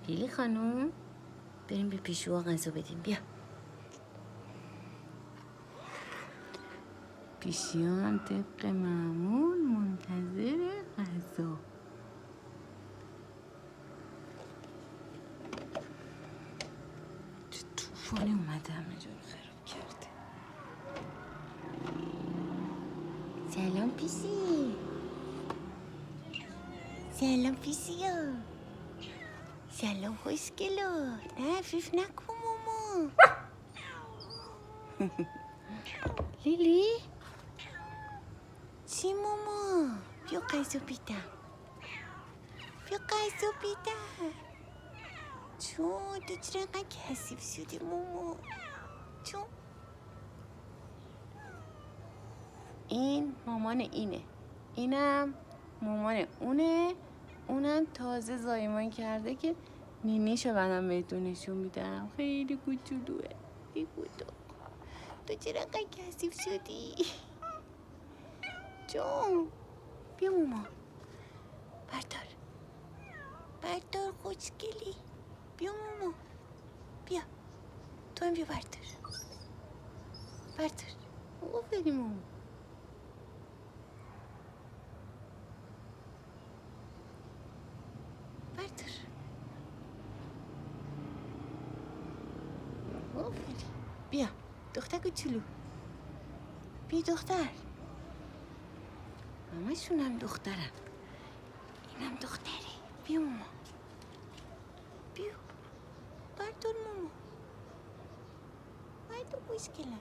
لیلی خانوم بریم به پیشوا غذا بدیم. بیا. پیشیان طبق معمول منتظر غذا. چه طوفانی اومده همه جا رو خراب کرده. سلام پیسی. سلام پیسیا. سلام خوشگلو. نه فیف نکن ماما. لیلی چی ماما؟ بیا غذا بیدم. بیا غذا بیدم. چون تو چرا اینقدر کثیف شدی ماما؟ چون این مامان اینه، اینم مامان اونه، اونم تازه زایمان کرده که نینیشو بعدم بهتون نشون میدم. خیلی کوچولوه. خیلی کوچولو. تو چرا اینقدر کثیف شدی؟ جون بیا ماما. بردار خوشگلی. بیا ماما. بیا تو هم بیا بردار. آفرین ماما. بردار. آفرین. بیا دختر کوچولو. بیا دختر. همشون هم دخترم. اینم دختره. بیا ماما. بیا بردار ماما. بردار خوشگلم.